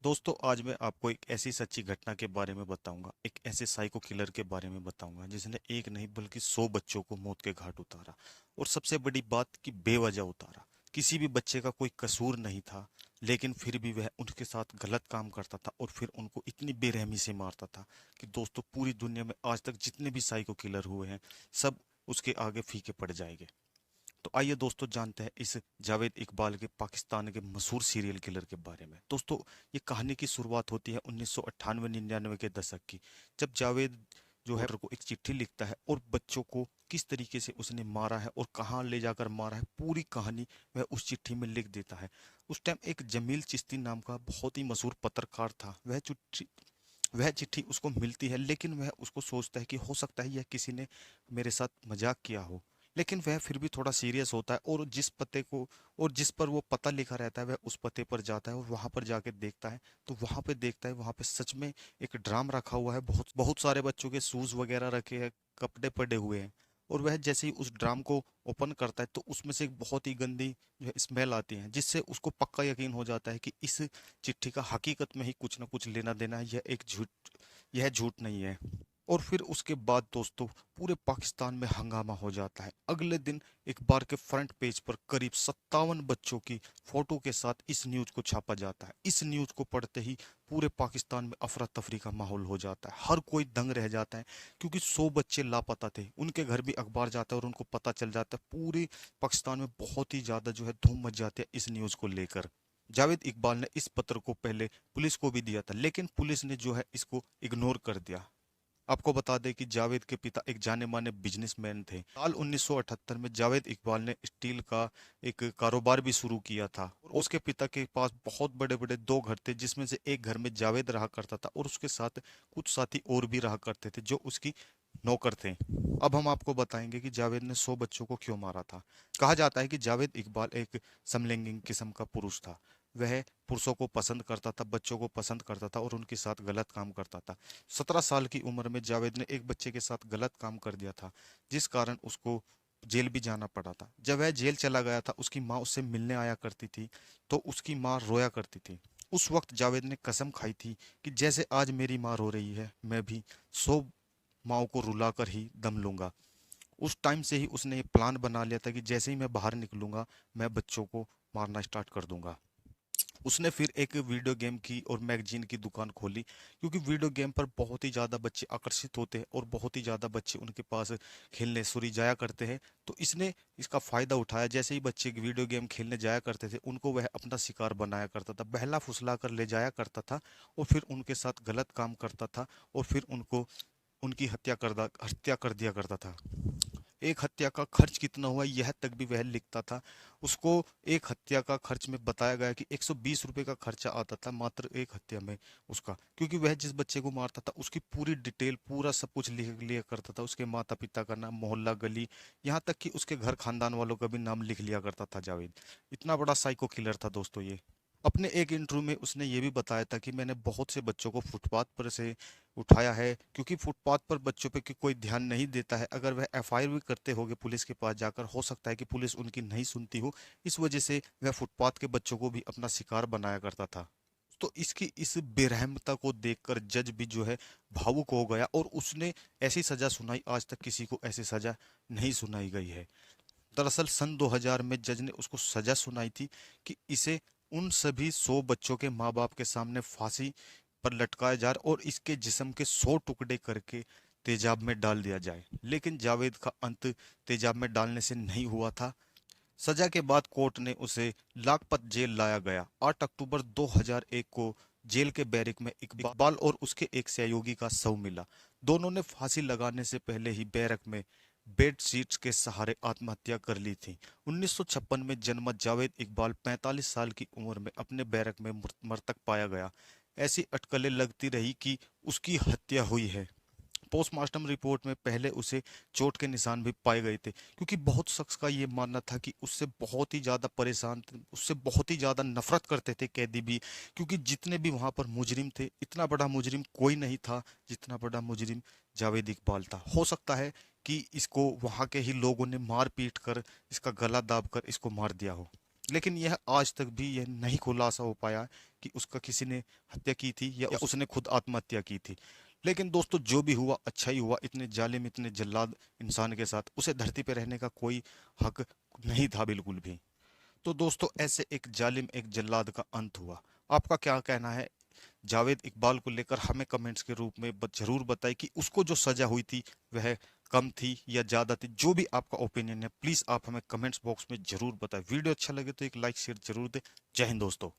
दोस्तों आज मैं आपको एक ऐसी सच्ची घटना के बारे में बताऊंगा। एक ऐसे साइको किलर के बारे में बताऊंगा जिसने एक नहीं बल्कि 100 बच्चों को मौत के घाट उतारा। और सबसे बड़ी बात कि बेवजह उतारा। किसी भी बच्चे का कोई कसूर नहीं था, लेकिन फिर भी वह उनके साथ गलत काम करता था और फिर उनको इतनी बेरहमी से मारता था कि दोस्तों पूरी दुनिया में आज तक जितने भी साइको किलर हुए हैं सब उसके आगे फीके पड़ जाएंगे। तो आइए दोस्तों जानते हैं इस जावेद इकबाल के पाकिस्तान के मशहूर सीरियल किलर के बारे में। दोस्तों ये कहानी की शुरुआत होती है 1998-99 के दशक की, जब जावेद जो है को एक चिट्ठी लिखता है और बच्चों को किस तरीके से उसने मारा है और कहाँ ले जाकर मारा है पूरी कहानी वह उस चिट्ठी में लिख देता है। उस टाइम एक जमील चिश्ती नाम का बहुत ही मशहूर पत्रकार था। वह चिट्ठी उसको मिलती है, लेकिन वह उसको सोचता है कि हो सकता है यह किसी ने मेरे साथ मजाक किया हो। लेकिन वह फिर भी थोड़ा सीरियस होता है और जिस पर वो पता लिखा रहता है वह उस पते पर जाता है और वहां पर जाकर देखता है। तो वहां पे देखता है वहां पे सच में एक ड्राम रखा हुआ है, बहुत बहुत सारे बच्चों के शूज वगैरह रखे हैं, कपड़े पड़े हुए हैं। और वह जैसे ही उस ड्राम को ओपन करता है तो उसमें से एक बहुत ही गंदी जो है स्मेल आती है, जिससे उसको पक्का यकीन हो जाता है कि इस चिट्ठी का हकीकत में ही कुछ ना कुछ लेना देना है, यह झूठ नहीं है। और फिर उसके बाद दोस्तों पूरे पाकिस्तान में हंगामा हो जाता है। अगले दिन अखबार के फ्रंट पेज पर करीब 57 बच्चों की फोटो के साथ इस न्यूज को छापा जाता है। इस न्यूज को पढ़ते ही पूरे पाकिस्तान में अफरा तफरी का माहौल हो जाता है, हर कोई दंग रह जाता है, क्योंकि 100 बच्चे लापता थे। उनके घर भी अखबार जाता है और उनको पता चल जाता है। पूरे पाकिस्तान में बहुत ही ज्यादा जो है धूम मच जाती है इस न्यूज को लेकर। जावेद इकबाल ने इस पत्र को पहले पुलिस को भी दिया था, लेकिन पुलिस ने जो है इसको इग्नोर कर दिया। आपको बता दें कि जावेद के पिता एक जाने माने बिजनेसमैन थे। साल 1978 में जावेद इकबाल ने स्टील का एक कारोबार भी शुरू किया था और उसके पिता के पास बहुत बड़े बड़े दो घर थे, जिसमें से एक घर में जावेद रहा करता था और उसके साथ कुछ साथी और भी रहा करते थे जो उसकी नौकर थे। अब हम आपको बताएंगे कि जावेद ने 100 बच्चों को क्यों मारा था। कहा जाता है कि जावेद इकबाल एक समलैंगिक किस्म का पुरुष था। वह पुरुषों को पसंद करता था, बच्चों को पसंद करता था और उनके साथ गलत काम करता था। 17 साल की उम्र में जावेद ने एक बच्चे के साथ गलत काम कर दिया था, जिस कारण उसको जेल भी जाना पड़ा था। जब वह जेल चला गया था उसकी माँ उससे मिलने आया करती थी, तो उसकी माँ रोया करती थी। उस वक्त जावेद ने कसम खाई थी कि जैसे आज मेरी माँ रो रही है मैं भी 100 माओ को रुलाकर ही दम लूंगा। उस टाइम से ही उसने ये प्लान बना लिया था कि जैसे ही मैं बाहर निकलूंगा मैं बच्चों को मारना स्टार्ट कर दूंगा। उसने फिर एक वीडियो गेम की और मैगजीन की दुकान खोली, क्योंकि वीडियो गेम पर बहुत ही ज़्यादा बच्चे आकर्षित होते हैं और बहुत ही ज़्यादा बच्चे उनके पास खेलने सुरी जाया करते हैं। तो इसने इसका फ़ायदा उठाया। जैसे ही बच्चे वीडियो गेम खेलने जाया करते थे उनको वह अपना शिकार बनाया करता था, बहला फुसला कर ले जाया करता था और फिर उनके साथ गलत काम करता था और फिर उनको उनकी हत्या कर दिया करता था। एक हत्या का खर्च कितना हुआ यह तक भी वह लिखता था। उसको एक हत्या का खर्च में बताया गया कि 120 रुपए का खर्चा आता था मात्र एक हत्या में उसका, क्योंकि वह जिस बच्चे को मारता था उसकी पूरी डिटेल पूरा सब कुछ लिख लिया करता था, उसके माता पिता का नाम, मोहल्ला, गली, यहाँ तक कि उसके घर खानदान वालों का भी नाम लिख लिया करता था जावेद। इतना बड़ा साइको किलर था दोस्तों ये। अपने एक इंटरव्यू में उसने ये भी बताया था कि मैंने बहुत से बच्चों को फुटपाथ पर से उठाया है, क्योंकि फुटपाथ पर बच्चों पे कोई ध्यान नहीं देता है। अगर वह एफआईआर भी करते होंगे पुलिस के पास जाकर, हो सकता है कि पुलिस उनकी नहीं सुनती हो। इस वजह से वह फुटपाथ के बच्चों को भी अपना शिकार बनाया करता था। तो इसकी इस बेरहमता को देखकर जज भी जो है भावुक हो गया और उसने ऐसी सजा सुनाई, आज तक किसी को ऐसी सजा नहीं सुनाई गई है। दरअसल सन 2000 में जज ने उसको सजा सुनाई थी कि इसे उन सभी 100 बच्चों के माँ बाप के सामने फांसी पर लटकाया जाए और इसके जिस्म के 100 टुकड़े करके तेजाब में डाल दिया जाए। लेकिन जावेद का अंत तेजाब में डालने से नहीं हुआ था। सजा के बाद कोर्ट ने उसे लाखपत जेल लाया गया। 8 अक्टूबर 2001 को जेल के बैरिक में इकबाल और उसके एक सहयोगी का शव मिला। दोनों ने फांसी लगाने से पहले ही बैरक में बेड शीट्स के सहारे आत्महत्या कर ली थी। 1956 में जन्मा जावेद इकबाल 45 साल की उम्र में अपने बैरक में मृतक पाया गया। ऐसी अटकलें लगती रही कि उसकी हत्या हुई है। पोस्टमार्टम रिपोर्ट में पहले उसे चोट के निशान भी पाए गए थे, क्योंकि बहुत शख्स का ये मानना था कि उससे बहुत ही ज्यादा परेशान थे, उससे बहुत ही ज्यादा नफरत करते थे कैदी भी, क्योंकि जितने भी वहां पर मुजरिम थे इतना बड़ा मुजरिम कोई नहीं था जितना बड़ा मुजरिम जावेद इकबाल था। हो सकता है कि इसको वहां के ही लोगों ने मार पीट कर इसका गला दाब कर इसको मार दिया हो। लेकिन यह आज तक भी यह नहीं खुलासा हो पाया है कि उसका किसी ने हत्या की थी या उसने खुद आत्महत्या की थी। लेकिन दोस्तों जो भी हुआ अच्छा ही हुआ, इतने जालिम इतने जल्लाद इंसान के साथ उसे धरती पर रहने का कोई हक नहीं था बिल्कुल भी। तो दोस्तों ऐसे एक जालिम एक जल्लाद का अंत हुआ। आपका क्या कहना है जावेद इकबाल को लेकर? हमें कमेंट्स के रूप में जरूर बताएं कि उसको जो सजा हुई थी वह कम थी या ज्यादा थी। जो भी आपका ओपिनियन है प्लीज आप हमें कमेंट्स बॉक्स में जरूर बताएं। वीडियो अच्छा लगे तो एक लाइक शेयर जरूर दें। जय हिंद दोस्तों।